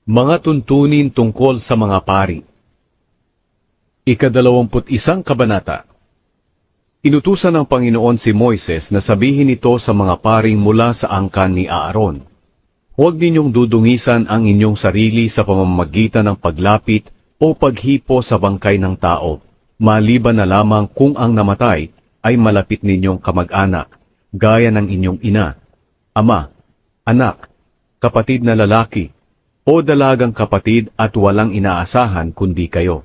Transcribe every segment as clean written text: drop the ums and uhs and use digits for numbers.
Mga tuntunin tungkol sa mga pari. Ika-21 kabanata. Inutusan ng Panginoon si Moises na sabihin ito sa mga paring mula sa angkan ni Aaron. Huwag ninyong dudungisan ang inyong sarili sa pamamagitan ng paglapit o paghipo sa bangkay ng tao, maliban na lamang kung ang namatay ay malapit ninyong kamag-anak, gaya ng inyong ina, ama, anak, kapatid na lalaki, o dalagang kapatid at walang inaasahan kundi kayo.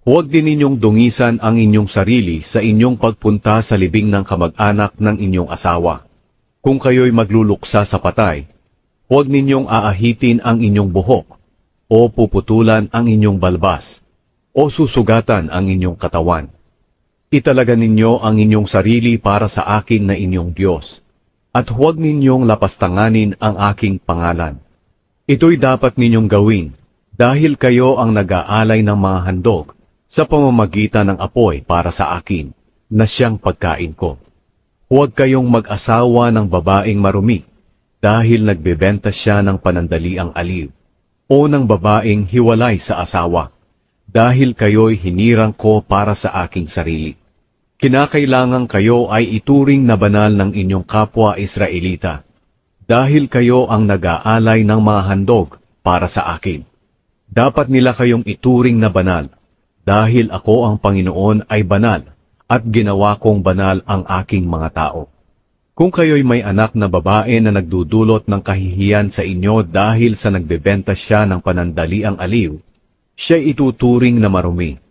Huwag din ninyong dungisan ang inyong sarili sa inyong pagpunta sa libing ng kamag-anak ng inyong asawa. Kung kayo'y magluluksa sa patay, huwag ninyong aahitin ang inyong buhok, o puputulan ang inyong balbas, o susugatan ang inyong katawan. Italaga ninyo ang inyong sarili para sa akin na inyong Diyos, at huwag ninyong lapastanganin ang aking pangalan. Ito'y dapat ninyong gawin, dahil kayo ang nag-aalay ng mga handog sa pamamagitan ng apoy para sa akin, na siyang pagkain ko. Huwag kayong mag-asawa ng babaeng marumi, dahil nagbebenta siya ng panandaliang aliw, o ng babaeng hiwalay sa asawa, dahil kayo'y hinirang ko para sa aking sarili. Kinakailangan kayo ay ituring na banal ng inyong kapwa Israelita, dahil kayo ang nag-aalay ng mga handog para sa akin. Dapat nila kayong ituring na banal, dahil ako ang Panginoon ay banal, at ginawa kong banal ang aking mga tao. Kung kayo'y may anak na babae na nagdudulot ng kahihiyan sa inyo dahil sa nagbebenta siya ng panandaliang aliw, siya ituturing na marumi.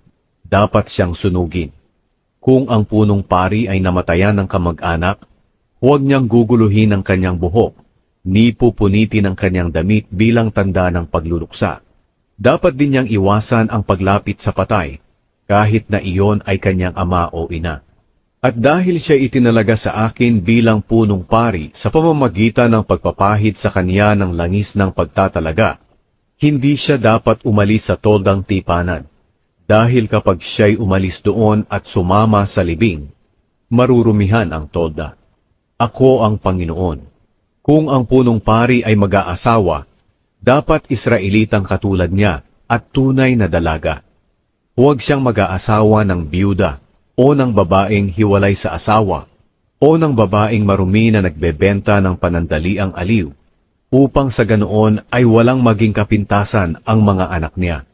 Dapat siyang sunugin. Kung ang punong pari ay namatayan ng kamag-anak, huwag niyang guguluhin ang kanyang buhok, ni pupunitin ang kanyang damit bilang tanda ng pagluluksa. Dapat din niyang iwasan ang paglapit sa patay, kahit na iyon ay kanyang ama o ina. At dahil siya itinalaga sa akin bilang punong pari sa pamamagitan ng pagpapahid sa kanya ng langis ng pagtatalaga, hindi siya dapat umalis sa toldang tipanan, dahil kapag siya'y umalis doon at sumama sa libing, marurumihan ang tolda. Ako ang Panginoon. Kung ang punong pari ay mag-aasawa, dapat Israelitang katulad niya at tunay na dalaga. Huwag siyang mag-aasawa ng biyuda, o ng babaeng hiwalay sa asawa, o ng babaeng marumi na nagbebenta ng panandaliang aliw, upang sa ganoon ay walang maging kapintasan ang mga anak niya.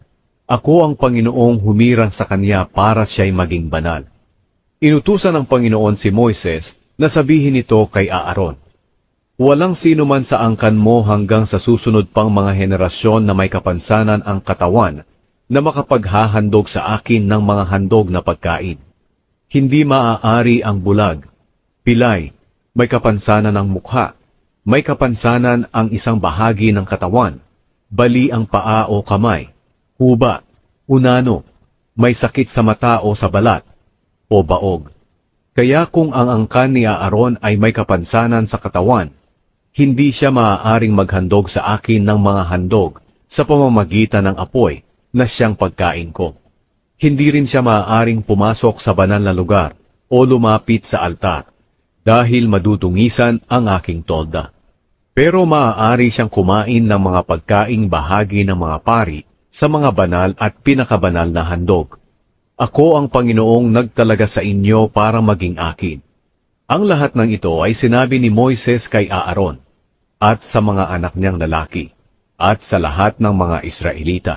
Ako ang Panginoong humirang sa kanya para siya'y maging banal. Inutusan ng Panginoon si Moises na sabihin ito kay Aaron. Walang sino man sa angkan mo hanggang sa susunod pang mga henerasyon na may kapansanan ang katawan na makapaghahandog sa akin ng mga handog na pagkain. Hindi maaari ang bulag, pilay, may kapansanan ang mukha, may kapansanan ang isang bahagi ng katawan, bali ang paa o kamay, huba, unano, may sakit sa mata o sa balat, o baog. Kaya kung ang angkan ni Aaron ay may kapansanan sa katawan, hindi siya maaaring maghandog sa akin ng mga handog sa pamamagitan ng apoy na siyang pagkain ko. Hindi rin siya maaaring pumasok sa banal na lugar o lumapit sa altar, dahil madudungisan ang aking tolda. Pero maaari siyang kumain ng mga pagkaing bahagi ng mga pari sa mga banal at pinakabanal na handog. Ako ang Panginoong nagtalaga sa inyo para maging akin. Ang lahat ng ito ay sinabi ni Moises kay Aaron, at sa mga anak niyang lalaki, at sa lahat ng mga Israelita.